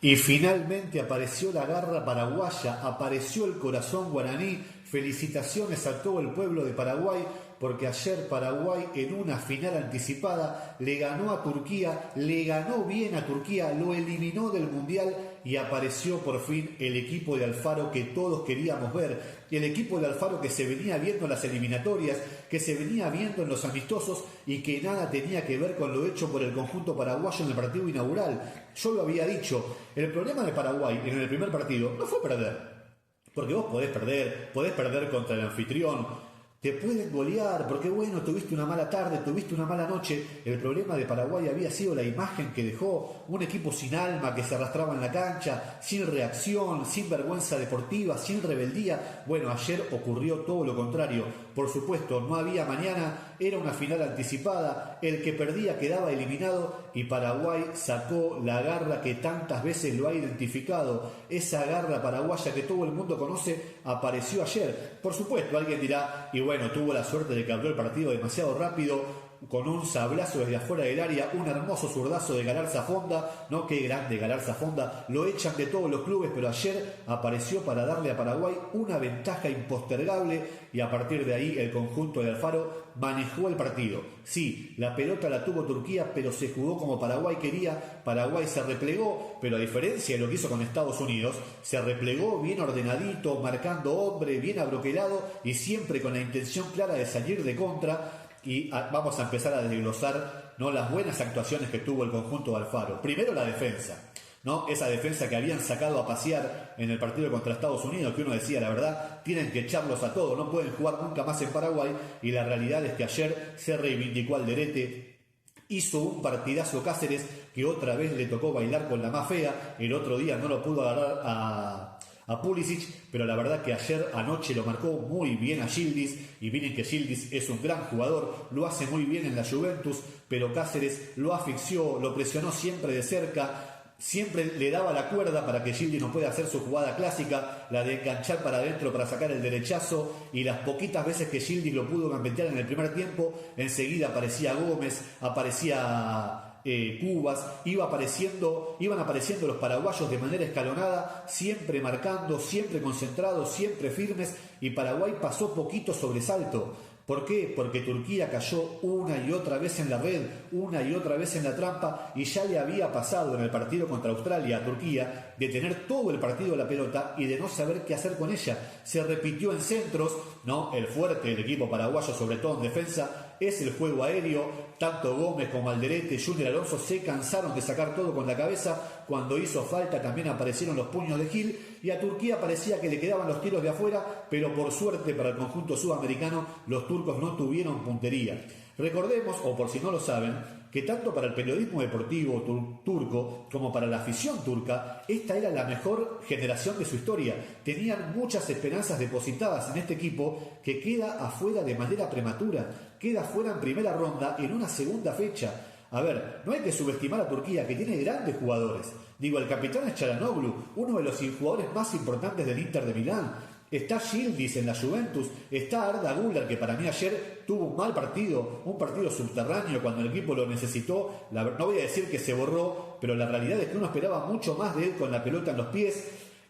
Y finalmente apareció la garra paraguaya, apareció el corazón guaraní. Felicitaciones a todo el pueblo de Paraguay, porque ayer Paraguay en una final anticipada le ganó a Turquía, le ganó bien a Turquía, lo eliminó del Mundial y apareció por fin el equipo de Alfaro que todos queríamos ver. El equipo de Alfaro que se venía viendo en las eliminatorias, que se venía viendo en los amistosos y que nada tenía que ver con lo hecho por el conjunto paraguayo en el partido inaugural. Yo lo había dicho, el problema de Paraguay en el primer partido no fue perder. Porque vos podés perder contra el anfitrión, te pueden golear, porque bueno, tuviste una mala tarde, tuviste una mala noche. El problema de Paraguay había sido la imagen que dejó, un equipo sin alma que se arrastraba en la cancha, sin reacción, sin vergüenza deportiva, sin rebeldía. Bueno, ayer ocurrió todo lo contrario. Por supuesto, no había mañana, era una final anticipada, el que perdía quedaba eliminado y Paraguay sacó la garra que tantas veces lo ha identificado. Esa garra paraguaya que todo el mundo conoce apareció ayer. Por supuesto, alguien dirá, y bueno, tuvo la suerte de que abrió el partido demasiado rápido, con un sablazo desde afuera del área, un hermoso zurdazo de Galarza Fonda, ¿no? Qué grande Galarza Fonda, lo echan de todos los clubes, pero ayer apareció para darle a Paraguay una ventaja impostergable y a partir de ahí el conjunto de Alfaro manejó el partido. Sí, la pelota la tuvo Turquía, pero se jugó como Paraguay quería, Paraguay se replegó, pero a diferencia de lo que hizo con Estados Unidos, se replegó bien ordenadito, marcando hombre, bien abroquelado y siempre con la intención clara de salir de contra. Y vamos a empezar a desglosar, ¿no?, las buenas actuaciones que tuvo el conjunto de Alfaro. Primero la defensa, ¿no? Esa defensa que habían sacado a pasear en el partido contra Estados Unidos, que uno decía, la verdad, tienen que echarlos a todos, no pueden jugar nunca más en Paraguay, y la realidad es que ayer se reivindicó Alderete, hizo un partidazo Cáceres, que otra vez le tocó bailar con la más fea, el otro día no lo pudo agarrar a Pulisic, pero la verdad que anoche lo marcó muy bien a Yildiz, y miren que Yildiz es un gran jugador, lo hace muy bien en la Juventus, pero Cáceres lo asfixió, lo presionó siempre de cerca, siempre le daba la cuerda para que Yildiz no pueda hacer su jugada clásica, la de enganchar para adentro para sacar el derechazo, y las poquitas veces que Yildiz lo pudo gambetear en el primer tiempo, enseguida aparecía Gómez, aparecía Cubas, iban apareciendo los paraguayos de manera escalonada, siempre marcando, siempre concentrados, siempre firmes, y Paraguay pasó poquito sobresalto. ¿Por qué? Porque Turquía cayó una y otra vez en la red, una y otra vez en la trampa, y ya le había pasado en el partido contra Australia a Turquía de tener todo el partido la pelota y de no saber qué hacer con ella. Se repitió en centros, ¿no? El fuerte del equipo paraguayo, sobre todo en defensa, es el juego aéreo. Tanto Gómez como Alderete, Junior Alonso se cansaron de sacar todo con la cabeza. Cuando hizo falta también aparecieron los puños de Gil, y a Turquía parecía que le quedaban los tiros de afuera, pero por suerte para el conjunto sudamericano los turcos no tuvieron puntería. Recordemos, o por si no lo saben, que tanto para el periodismo deportivo turco como para la afición turca, esta era la mejor generación de su historia. Tenían muchas esperanzas depositadas en este equipo que queda afuera de manera prematura, queda fuera en primera ronda en una segunda fecha. A ver, no hay que subestimar a Turquía, que tiene grandes jugadores. Digo, el capitán es Çalhanoğlu, uno de los jugadores más importantes del Inter de Milán. Está Yildiz en la Juventus, está Arda Güler, que para mí ayer tuvo un mal partido, un partido subterráneo cuando el equipo lo necesitó. No voy a decir que se borró, pero la realidad es que uno esperaba mucho más de él con la pelota en los pies.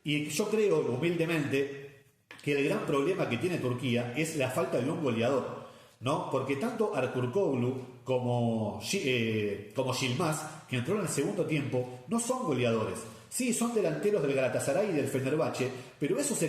Y yo creo, humildemente, que el gran problema que tiene Turquía es la falta de un goleador, ¿no? Porque tanto Ertuğrul como Yilmaz, que entró en el segundo tiempo, no son goleadores. Sí, son delanteros del Galatasaray y del Fenerbahce, pero en esos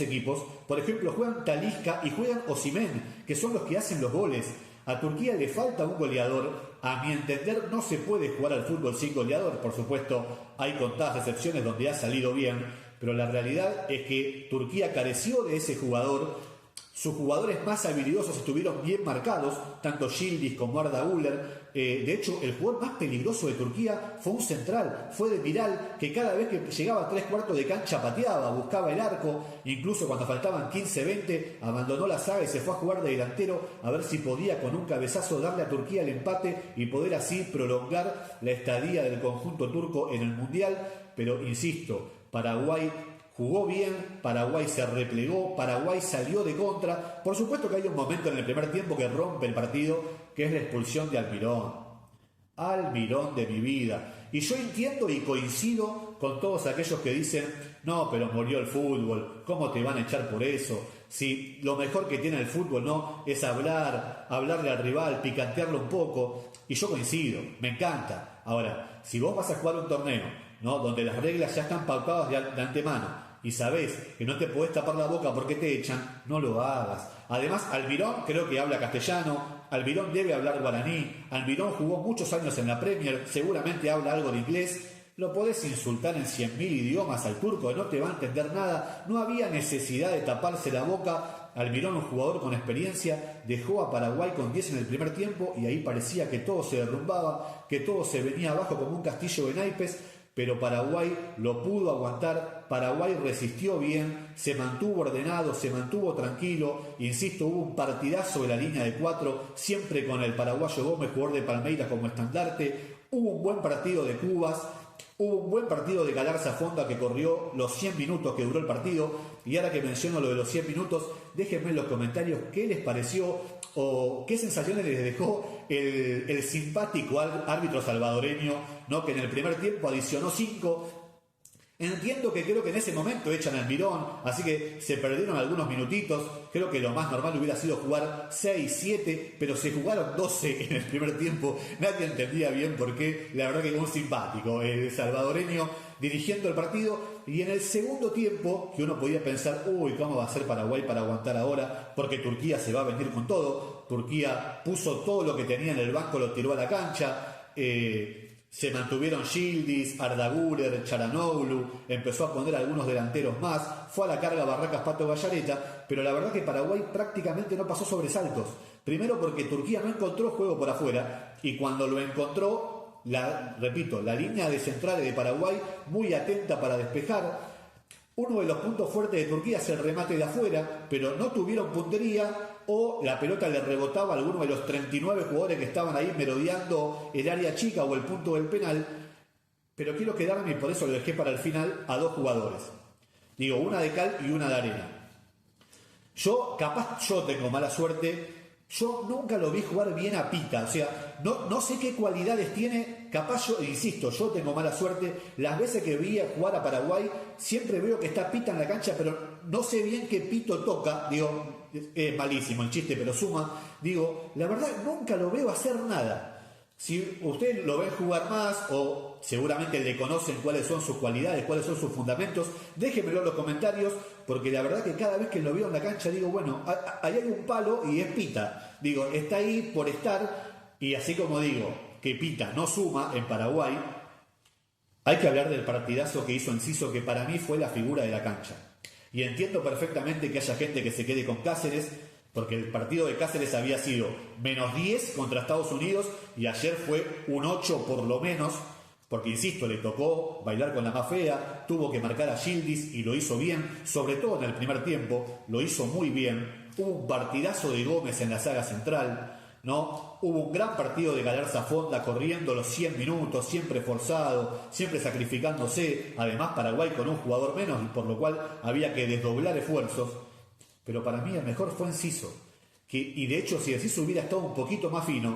equipos, por ejemplo, juegan Talisca y juegan Osimhen, que son los que hacen los goles. A Turquía le falta un goleador. A mi entender, no se puede jugar al fútbol sin goleador. Por supuesto, hay contadas excepciones donde ha salido bien, pero la realidad es que Turquía careció de ese jugador. Sus jugadores más habilidosos estuvieron bien marcados, tanto Yildiz como Arda Güler. De hecho, el jugador más peligroso de Turquía fue un central, fue Demiral, que cada vez que llegaba a 3/4 de cancha pateaba, buscaba el arco, incluso cuando faltaban 15-20, abandonó la saga y se fue a jugar de delantero a ver si podía con un cabezazo darle a Turquía el empate y poder así prolongar la estadía del conjunto turco en el Mundial. Pero insisto, Paraguay jugó bien, Paraguay se replegó, Paraguay salió de contra. Por supuesto que hay un momento en el primer tiempo que rompe el partido, que es la expulsión de Almirón. Almirón de mi vida. Y yo entiendo y coincido con todos aquellos que dicen, no, pero murió el fútbol, ¿cómo te van a echar por eso? Si lo mejor que tiene el fútbol, ¿no?, es hablarle al rival, picantearlo un poco. Y yo coincido, me encanta. Ahora, si vos vas a jugar un torneo, ¿no?, donde las reglas ya están pautadas de antemano y sabés que no te podés tapar la boca porque te echan, no lo hagas. Además, Almirón creo que habla castellano, Almirón debe hablar guaraní, Almirón jugó muchos años en la Premier, seguramente habla algo de inglés. Lo podés insultar en 100.000 idiomas al turco, no te va a entender nada. No había necesidad de taparse la boca. Almirón, un jugador con experiencia, dejó a Paraguay con 10 en el primer tiempo y ahí parecía que todo se derrumbaba, que todo se venía abajo como un castillo de naipes, pero Paraguay lo pudo aguantar. Paraguay resistió bien, se mantuvo ordenado, se mantuvo tranquilo. Insisto, hubo un partidazo de la línea de 4, siempre con el paraguayo Gómez, jugador de Palmeiras, como estandarte. Hubo un buen partido de Cubas. Hubo un buen partido de Galarza Fonda, que corrió los 100 minutos que duró el partido. Y ahora que menciono lo de los 100 minutos, déjenme en los comentarios qué les pareció o qué sensaciones les dejó el simpático árbitro salvadoreño, ¿no?, que en el primer tiempo adicionó 5. Entiendo que creo que en ese momento echan a Almirón, así que se perdieron algunos minutitos. Creo que lo más normal hubiera sido jugar 6, 7, pero se jugaron 12 en el primer tiempo. Nadie entendía bien por qué. La verdad que un simpático el salvadoreño dirigiendo el partido. Y en el segundo tiempo, que uno podía pensar, uy, ¿cómo va a ser Paraguay para aguantar ahora? Porque Turquía se va a venir con todo. Turquía puso todo lo que tenía en el banco, lo tiró a la cancha. Se mantuvieron Yildiz, Arda Güler, Çalhanoğlu, empezó a poner algunos delanteros más, fue a la carga Barracas, Pato, Gallareta, pero la verdad que Paraguay prácticamente no pasó sobresaltos. Primero porque Turquía no encontró juego por afuera, y cuando lo encontró, la línea de centrales de Paraguay muy atenta para despejar. Uno de los puntos fuertes de Turquía es el remate de afuera, pero no tuvieron puntería o la pelota le rebotaba a alguno de los 39 jugadores que estaban ahí merodeando el área chica o el punto del penal. Pero quiero quedarme, y por eso lo dejé para el final, a 2 jugadores. Digo, una de cal y una de arena. Yo tengo mala suerte. Yo nunca lo vi jugar bien a Pita, o sea, no sé qué cualidades tiene. Capaz yo, insisto, yo tengo mala suerte. Las veces que vi a jugar a Paraguay, siempre veo que está Pita en la cancha, pero no sé bien qué pito toca. Digo, es malísimo el chiste, pero suma. Digo, la verdad, nunca lo veo hacer nada. Si ustedes lo ven jugar más, o seguramente le conocen cuáles son sus cualidades, cuáles son sus fundamentos, déjenmelo en los comentarios, porque la verdad que cada vez que lo veo en la cancha digo, bueno, ahí hay un palo y es Pita. Digo, está ahí por estar, y así como digo que Pita no suma en Paraguay, hay que hablar del partidazo que hizo Enciso, que para mí fue la figura de la cancha. Y entiendo perfectamente que haya gente que se quede con Cáceres, porque el partido de Cáceres había sido -10 contra Estados Unidos y ayer fue un 8 por lo menos, porque insisto, le tocó bailar con la más fea, tuvo que marcar a Yildiz y lo hizo bien, sobre todo en el primer tiempo, lo hizo muy bien. Hubo un partidazo de Gómez en la saga central, ¿no? Hubo un gran partido de Galarza Fonda corriendo los 100 minutos, siempre forzado, siempre sacrificándose. Además, Paraguay con un jugador menos, y por lo cual había que desdoblar esfuerzos. Pero para mí el mejor fue Enciso. Y de hecho, si Enciso hubiera estado un poquito más fino,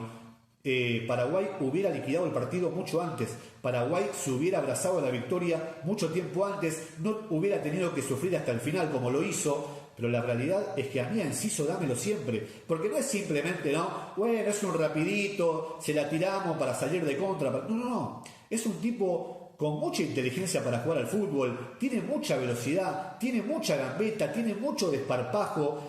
Paraguay hubiera liquidado el partido mucho antes. Paraguay se hubiera abrazado a la victoria mucho tiempo antes, no hubiera tenido que sufrir hasta el final como lo hizo. Pero la realidad es que a mí a Enciso dámelo siempre, porque no es simplemente, no, bueno, es un rapidito, se la tiramos para salir de contra. No, es un tipo con mucha inteligencia para jugar al fútbol, tiene mucha velocidad, tiene mucha gambeta, tiene mucho desparpajo,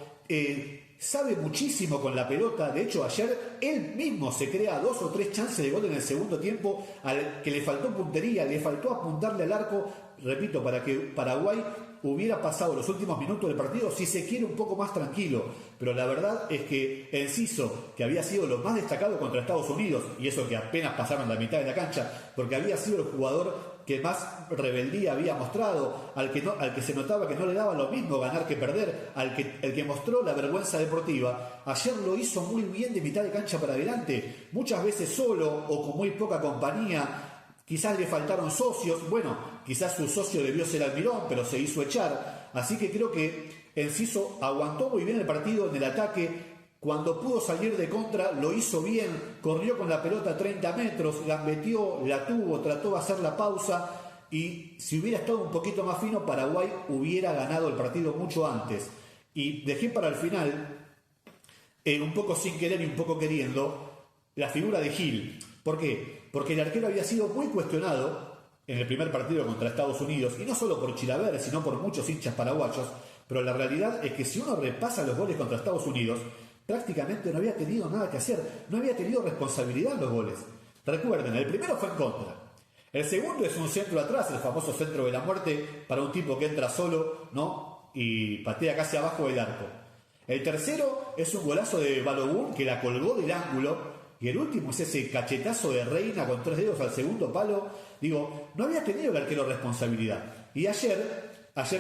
sabe muchísimo con la pelota. De hecho, ayer él mismo se crea 2 o 3 chances de gol en el segundo tiempo, al que le faltó puntería, le faltó apuntarle al arco, repito, para que Paraguay hubiera pasado los últimos minutos del partido, si se quiere, un poco más tranquilo. Pero la verdad es que Enciso, que había sido lo más destacado contra Estados Unidos, y eso que apenas pasaron la mitad de la cancha, porque había sido el jugador que más rebeldía había mostrado, al que se notaba que no le daba lo mismo ganar que perder, el que mostró la vergüenza deportiva, ayer lo hizo muy bien de mitad de cancha para adelante, muchas veces solo o con muy poca compañía. Quizás le faltaron socios, bueno, quizás su socio debió ser Almirón, pero se hizo echar. Así que creo que Enciso aguantó muy bien el partido en el ataque, Cuando pudo salir de contra, lo hizo bien, corrió con la pelota 30 metros, gambeteó, la tuvo, trató de hacer la pausa y si hubiera estado un poquito más fino, Paraguay hubiera ganado el partido mucho antes. Y dejé para el final, un poco sin querer y un poco queriendo, la figura de Gil. ¿Por qué? Porque el arquero había sido muy cuestionado en el primer partido contra Estados Unidos, y no solo por Chilaver, sino por muchos hinchas paraguayos, pero la realidad es que si uno repasa los goles contra Estados Unidos, prácticamente no había tenido nada que hacer, no había tenido responsabilidad en los goles. Recuerden, el primero fue en contra. El segundo es un centro atrás, el famoso centro de la muerte, para un tipo que entra solo, ¿no? Y patea casi abajo del arco. El tercero es un golazo de Balogun que la colgó del ángulo. Y el último es ese cachetazo de Reina con 3 dedos al segundo palo. Digo, no había tenido el arquero responsabilidad. Y ayer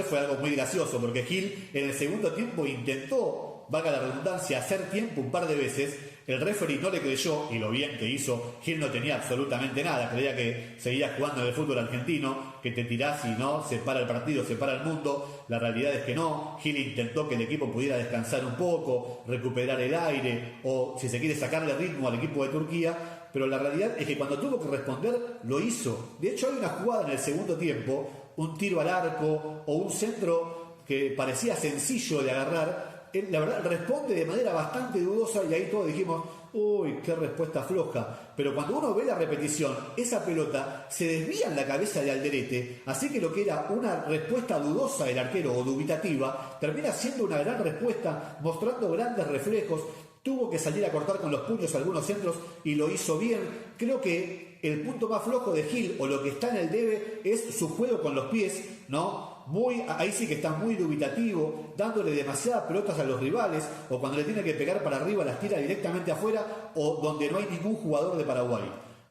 fue algo muy gracioso, porque Gil en el segundo tiempo intentó, valga la redundancia, hacer tiempo un par de veces. El referee no le creyó, y lo bien que hizo. Gil no tenía absolutamente nada, creía que seguía jugando en el fútbol argentino, que te tirás y no, se para el partido, se para el mundo. La realidad es que no. Gil intentó que el equipo pudiera descansar un poco, recuperar el aire, o si se quiere sacarle ritmo al equipo de Turquía, pero la realidad es que cuando tuvo que responder, lo hizo. De hecho, hay una jugada en el segundo tiempo, un tiro al arco, o un centro que parecía sencillo de agarrar. La verdad responde de manera bastante dudosa y ahí todos dijimos, uy, qué respuesta floja. Pero cuando uno ve la repetición, esa pelota se desvía en la cabeza de Alderete, así que lo que era una respuesta dudosa del arquero o dubitativa, termina siendo una gran respuesta, mostrando grandes reflejos. Tuvo que salir a cortar con los puños algunos centros y lo hizo bien. Creo que el punto más flojo de Gil, o lo que está en el debe, es su juego con los pies, ¿no? Ahí sí que está muy dubitativo, dándole demasiadas pelotas a los rivales, o cuando le tiene que pegar para arriba las tira directamente afuera, o donde no hay ningún jugador de Paraguay.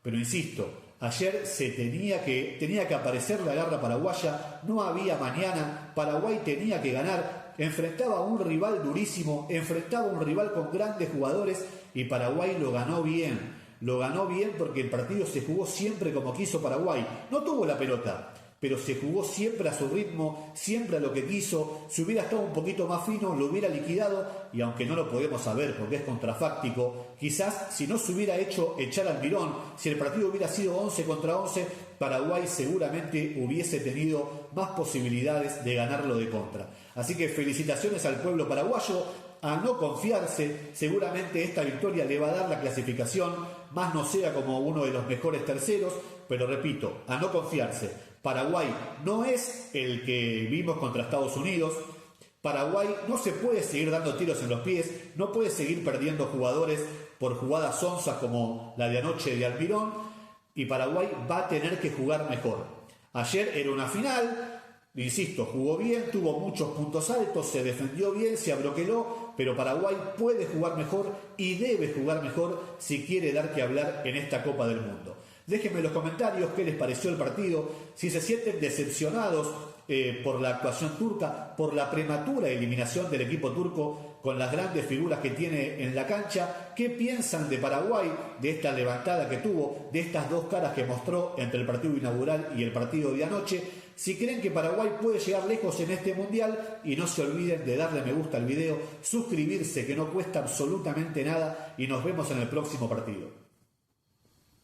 Pero insisto, ayer tenía que aparecer la garra paraguaya, no había mañana, Paraguay tenía que ganar, enfrentaba a un rival durísimo, enfrentaba a un rival con grandes jugadores y Paraguay lo ganó bien. Lo ganó bien porque el partido se jugó siempre como quiso Paraguay. No tuvo la pelota, pero se jugó siempre a su ritmo, siempre a lo que quiso. Si hubiera estado un poquito más fino, lo hubiera liquidado, y aunque no lo podemos saber porque es contrafáctico, quizás si no se hubiera hecho echar al Mirón, si el partido hubiera sido 11 contra 11, Paraguay seguramente hubiese tenido más posibilidades de ganarlo de contra. Así que felicitaciones al pueblo paraguayo, a no confiarse. Seguramente esta victoria le va a dar la clasificación, más no sea como uno de los mejores terceros, pero repito, a no confiarse. Paraguay no es el que vimos contra Estados Unidos. Paraguay no se puede seguir dando tiros en los pies, no puede seguir perdiendo jugadores por jugadas sonzas como la de anoche de Almirón, y Paraguay va a tener que jugar mejor. Ayer era una final. Insisto, jugó bien, tuvo muchos puntos altos, se defendió bien, se abroqueló, pero Paraguay puede jugar mejor y debe jugar mejor si quiere dar que hablar en esta Copa del Mundo. Déjenme en los comentarios qué les pareció el partido, si se sienten decepcionados por la actuación turca, por la prematura eliminación del equipo turco con las grandes figuras que tiene en la cancha. ¿Qué piensan de Paraguay, de esta levantada que tuvo, de estas dos caras que mostró entre el partido inaugural y el partido de anoche? Si creen que Paraguay puede llegar lejos en este mundial, y no se olviden de darle me gusta al video, suscribirse que no cuesta absolutamente nada, y nos vemos en el próximo partido.